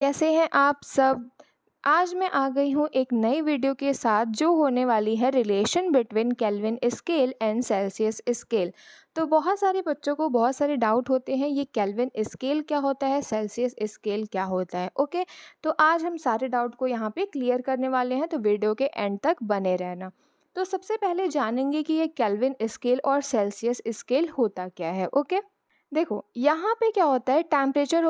कैसे हैं आप सब। आज मैं आ गई हूँ एक नई वीडियो के साथ जो होने वाली है relation between kelvin scale and Celsius scale. तो बहुत सारे बच्चों को बहुत सारे डाउट होते हैं, ये केल्विन स्केल क्या होता है, सेल्सियस स्केल क्या होता है। ओके, तो आज हम सारे डाउट को यहाँ पे क्लियर करने वाले हैं, तो वीडियो के एंड तक बने रहना। तो सबसे पहले जानेंगे कि ये केल्विन स्केल और सेल्सियस स्केल होता क्या है। ओके, देखो यहाँ पे क्या होता है, टेम्परेचर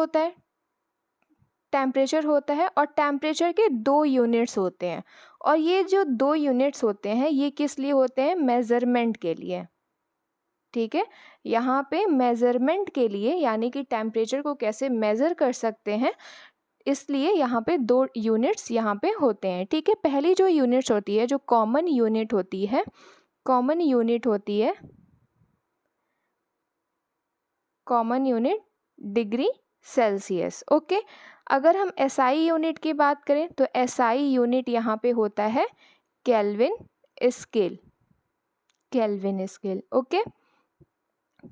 होता है और टेम्परेचर के दो यूनिट्स होते हैं। और ये जो दो यूनिट्स होते हैं ये किस लिए होते हैं, मेज़रमेंट के लिए। ठीक है, यहाँ पे मेज़रमेंट के लिए, यानी कि टेम्परेचर को कैसे मेज़र कर सकते हैं, इसलिए यहाँ पे दो यूनिट्स यहाँ पे होते हैं। ठीक है, पहली जो यूनिट्स होती है, जो कॉमन यूनिट होती है, common unit degree Celsius. Okay, अगर हम एसआई यूनिट की बात करें तो एसआई यूनिट यहाँ पे होता है केल्विन स्केल। ओके,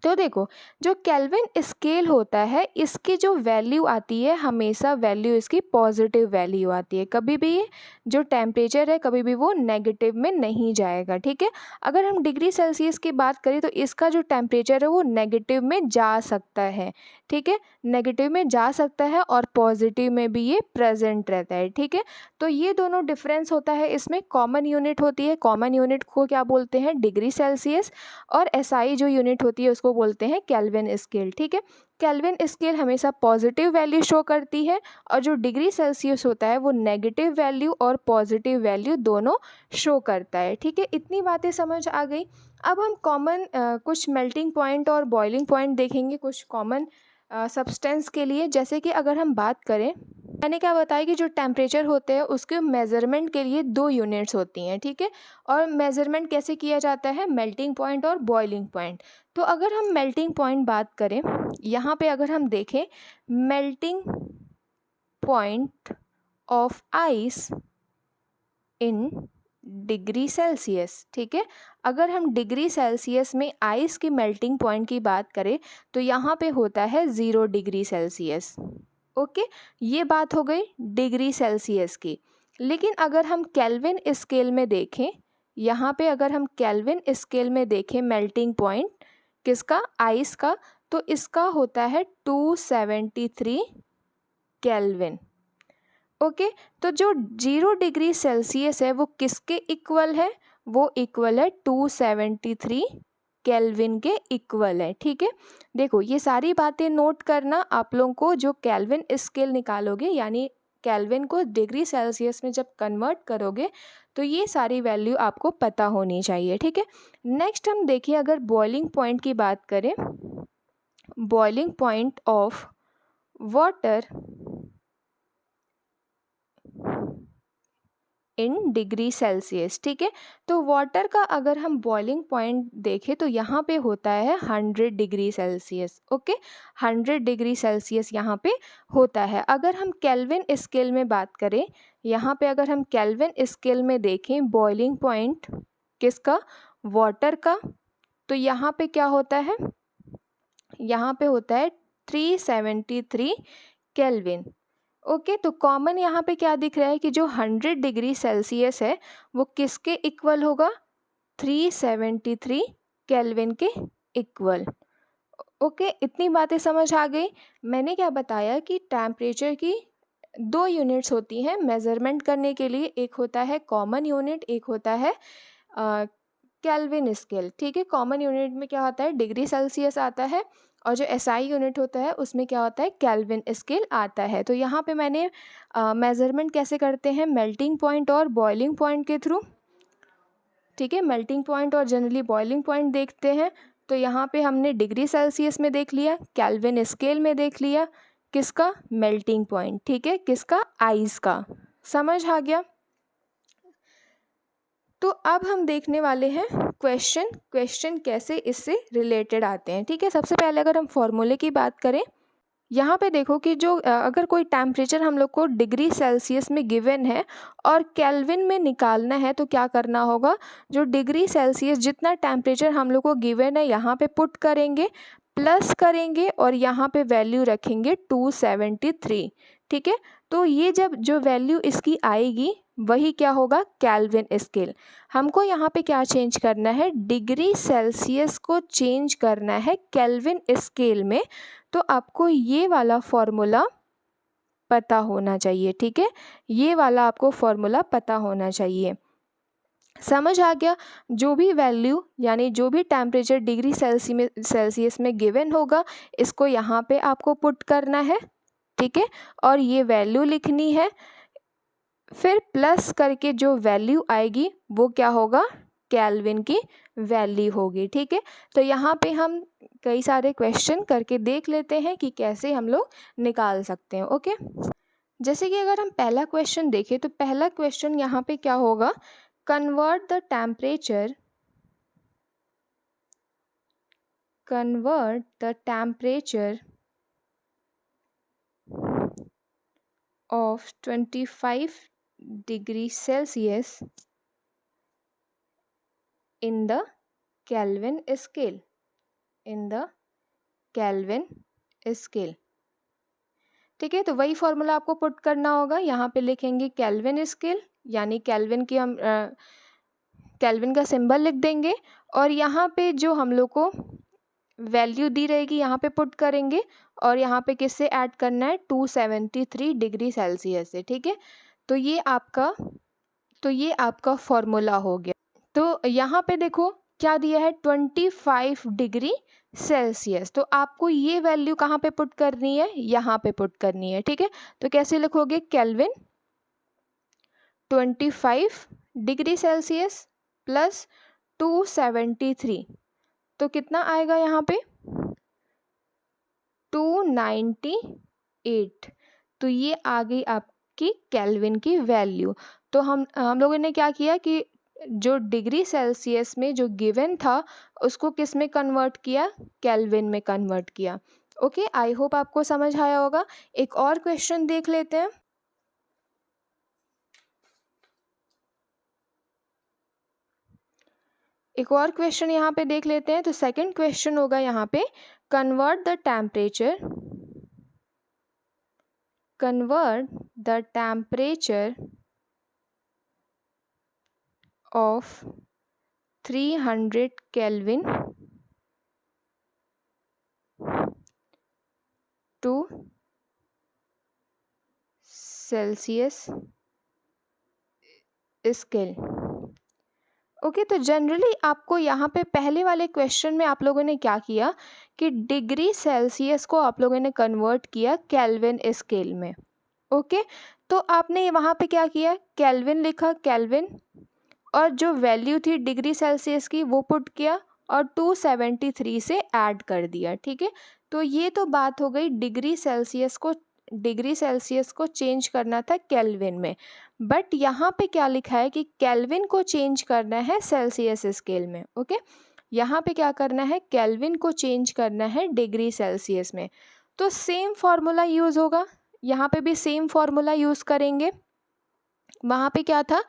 तो देखो जो केल्विन स्केल होता है इसकी जो वैल्यू आती है, हमेशा वैल्यू इसकी पॉजिटिव वैल्यू आती है। कभी भी जो टेम्परेचर है कभी भी वो नेगेटिव में नहीं जाएगा। ठीक है, अगर हम डिग्री सेल्सियस की बात करें तो इसका जो टेम्परेचर है वो नेगेटिव में जा सकता है। ठीक है, नेगेटिव में जा सकता है और पॉजिटिव में भी ये प्रेजेंट रहता है। ठीक है, तो ये दोनों डिफरेंस होता है इसमें। कॉमन यूनिट होती है, कॉमन यूनिट को क्या बोलते हैं, डिग्री सेल्सियस, और एसआई जो यूनिट होती है उसको बोलते हैं केल्विन स्केल। ठीक है, केल्विन स्केल हमेशा पॉजिटिव वैल्यू शो करती है और जो डिग्री सेल्सियस होता है वो नेगेटिव वैल्यू और पॉजिटिव वैल्यू दोनों शो करता है। ठीक है, इतनी बातें समझ आ गई। अब हम कॉमन कुछ मेल्टिंग पॉइंट और बॉइलिंग पॉइंट देखेंगे कुछ कॉमन सब्सटेंस के लिए। जैसे कि अगर हम बात करें, मैंने क्या बताया कि जो टेम्परेचर होते हैं उसके मेज़रमेंट के लिए दो यूनिट्स होती हैं। ठीक है, और मेज़रमेंट कैसे किया जाता है, मेल्टिंग पॉइंट और बॉइलिंग पॉइंट। तो अगर हम मेल्टिंग पॉइंट बात करें, यहाँ पे अगर हम देखें, melting point of ice in degree Celsius. ठीक है, अगर हम डिग्री सेल्सियस में आइस की मेल्टिंग पॉइंट की बात करें तो यहाँ पे होता है 0 डिग्री सेल्सियस। ओके, ये बात हो गई डिग्री सेल्सियस की। लेकिन अगर हम केल्विन स्केल में देखें, यहाँ पे अगर हम केल्विन स्केल में देखें मेल्टिंग पॉइंट किसका, आइस का, तो इसका होता है 273 केल्विन। ओके, तो जो 0 डिग्री सेल्सियस है वो किसके इक्वल है, वो इक्वल है 273 केल्विन के इक्वल है। ठीक है, देखो ये सारी बातें नोट करना आप लोगों को। जो केल्विन स्केल निकालोगे, यानी केल्विन को डिग्री सेल्सियस में जब कन्वर्ट करोगे तो ये सारी वैल्यू आपको पता होनी चाहिए। ठीक है, नेक्स्ट हम देखिए, अगर बॉइलिंग पॉइंट की बात करें, boiling point of water in degree Celsius. ठीक है, तो वाटर का अगर हम बॉइलिंग पॉइंट देखें तो यहाँ पे होता है 100 degree Celsius. Okay, 100 degree Celsius यहाँ पे होता है। अगर हम केल्विन स्केल में बात करें, यहाँ पे अगर हम केल्विन स्केल में देखें बॉइलिंग पॉइंट किसका, वाटर का, तो यहाँ पे क्या होता है, यहाँ पे होता है 373 केल्विन। ओके, तो कॉमन यहाँ पे क्या दिख रहा है कि जो 100 डिग्री सेल्सियस है वो किसके इक्वल होगा, 373 केल्विन के इक्वल। ओके, इतनी बातें समझ आ गई। मैंने क्या बताया कि टेम्परेचर की दो यूनिट्स होती हैं मेज़रमेंट करने के लिए, एक होता है कॉमन यूनिट, एक होता है केल्विन स्केल। ठीक है, कॉमन यूनिट में क्या होता है, डिग्री सेल्सियस आता है, और जो एसआई यूनिट होता है उसमें क्या होता है, केल्विन स्केल आता है। तो यहाँ पे मैंने मेज़रमेंट कैसे करते हैं, मेल्टिंग पॉइंट और बॉइलिंग पॉइंट के थ्रू। ठीक है, मेल्टिंग पॉइंट और जनरली बॉइलिंग पॉइंट देखते हैं। तो यहाँ पे हमने डिग्री सेल्सियस में देख लिया, केल्विन स्केल में देख लिया, किसका, मेल्टिंग पॉइंट। ठीक है, किसका, आइस का। समझ आ गया। तो अब हम देखने वाले हैं क्वेश्चन कैसे इससे रिलेटेड आते हैं। ठीक है, सबसे पहले अगर हम फॉर्मूले की बात करें, यहाँ पे देखो कि जो अगर कोई टेम्परेचर हम लोग को डिग्री सेल्सियस में गिवन है और केल्विन में निकालना है तो क्या करना होगा, जो डिग्री सेल्सियस जितना टेम्परेचर हम लोग को गिवन है यहाँ पे पुट करेंगे, प्लस करेंगे और यहाँ पे वैल्यू रखेंगे 273, ठीक है। तो ये जब जो वैल्यू इसकी आएगी वही क्या होगा, केल्विन स्केल। हमको यहाँ पे क्या चेंज करना है, डिग्री सेल्सियस को चेंज करना है केल्विन स्केल में। तो आपको ये वाला फॉर्मूला पता होना चाहिए, ठीक है, ये वाला आपको फॉर्मूला पता होना चाहिए। समझ आ गया। जो भी वैल्यू यानी जो भी टेम्परेचर डिग्री सेल्सियस में गिवन होगा इसको यहाँ पे आपको पुट करना है, ठीक है, और ये वैल्यू लिखनी है। फिर प्लस करके जो वैल्यू आएगी वो क्या होगा, केल्विन की वैल्यू होगी, ठीक है। तो यहाँ पे हम कई सारे क्वेश्चन करके देख लेते हैं कि कैसे हम लोग निकाल सकते हैं, ओके। जैसे कि अगर हम पहला क्वेश्चन देखें तो पहला क्वेश्चन यहाँ पे क्या होगा, convert the temperature of 25 degree Celsius in the Kelvin scale, ठीक है। तो वही फॉर्मूला आपको पुट करना होगा। यहाँ पे लिखेंगे केल्विन स्केल, यानी केल्विन की हम केल्विन का सिंबल लिख देंगे और यहाँ पे जो हम लोग को वैल्यू दी रहेगी यहाँ पे पुट करेंगे और यहाँ पे किससे ऐड करना है, 273 डिग्री सेल्सियस से, ठीक है। तो ये आपका फॉर्मूला हो गया। तो यहाँ पे देखो क्या दिया है, 25 डिग्री सेल्सियस। तो आपको ये वैल्यू कहाँ पे पुट करनी है, यहाँ पे पुट करनी है, ठीक है। तो कैसे लिखोगे, केल्विन 25 डिग्री सेल्सियस प्लस 273, तो कितना आएगा यहाँ पे, 298। तो ये आ गई आपकी केल्विन की वैल्यू। तो हम लोगों ने क्या किया कि जो डिग्री सेल्सियस में जो गिवन था उसको किस में कन्वर्ट किया, केल्विन में कन्वर्ट किया, ओके। आई होप आपको समझ आया होगा। एक और क्वेश्चन देख लेते हैं। एक और क्वेश्चन यहाँ पे देख लेते हैं। तो सेकंड क्वेश्चन होगा यहाँ पे, convert the temperature of 300 Kelvin to Celsius scale, okay. तो जनरली आपको यहाँ पे पहले वाले क्वेश्चन में आप लोगों ने क्या किया कि डिग्री सेल्सियस को आप लोगों ने कन्वर्ट किया केल्विन स्केल में, ओके। तो आपने वहाँ पे क्या किया, केल्विन लिखा, केल्विन, और जो वैल्यू थी डिग्री सेल्सियस की वो पुट किया और 273 से ऐड कर दिया, ठीक है। तो ये तो बात हो गई डिग्री सेल्सियस को चेंज करना था केल्विन में। बट यहाँ पे क्या लिखा है कि केल्विन को चेंज करना है सेल्सियस स्केल में, ओके। यहाँ पे क्या करना है, केल्विन को चेंज करना है डिग्री सेल्सियस में। तो सेम फॉर्मूला यूज़ होगा, यहाँ पे भी सेम फॉर्मूला यूज़ करेंगे। वहाँ पे क्या था,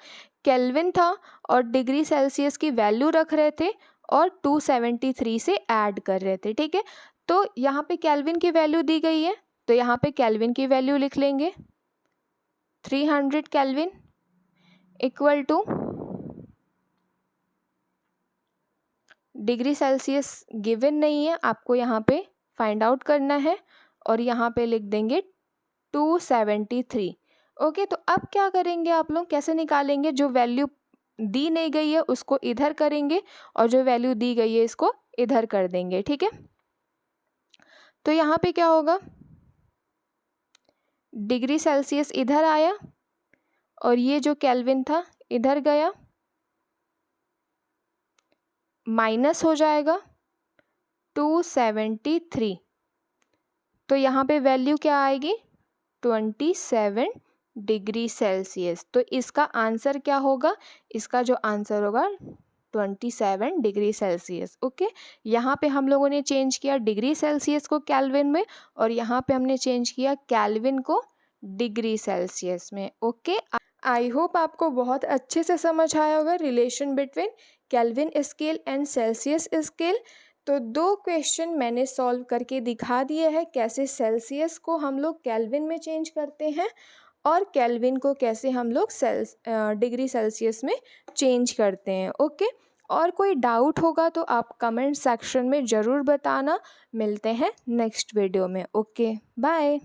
केल्विन था और डिग्री सेल्सियस की वैल्यू रख रहे थे और 273 से ऐड कर रहे थे, ठीक है। तो यहाँ पे केल्विन की वैल्यू दी गई है तो यहाँ पे केल्विन की वैल्यू लिख लेंगे, 300 kelvin equal two degree Celsius given नहीं है, आपको यहाँ पे फाइंड आउट करना है और यहाँ पे लिख देंगे 273, ओके। तो अब क्या करेंगे आप लोग, कैसे निकालेंगे, जो वैल्यू दी नहीं गई है उसको इधर करेंगे और जो वैल्यू दी गई है इसको इधर कर देंगे, ठीक है। तो यहाँ पे क्या होगा, डिग्री सेल्सियस इधर आया और ये जो केल्विन था इधर गया, माइनस हो जाएगा 273। तो यहाँ पे वैल्यू क्या आएगी, 27 डिग्री सेल्सियस। तो इसका आंसर क्या होगा, इसका जो आंसर होगा 27 डिग्री सेल्सियस, ओके। यहाँ पे हम लोगों ने चेंज किया डिग्री सेल्सियस को केल्विन में और यहाँ पे हमने चेंज किया केल्विन को डिग्री सेल्सियस में, ओके। आई होप आपको बहुत अच्छे से समझ आया होगा relation between kelvin scale and Celsius scale. तो 2 क्वेश्चन मैंने सॉल्व करके दिखा दिए हैं, कैसे सेल्सियस को हम लोग केल्विन में चेंज करते हैं और केल्विन को कैसे हम लोग डिग्री सेल्सियस में चेंज करते हैं। ओके, और कोई डाउट होगा तो आप कमेंट सेक्शन में ज़रूर बताना। मिलते हैं नेक्स्ट वीडियो में। Okay, bye.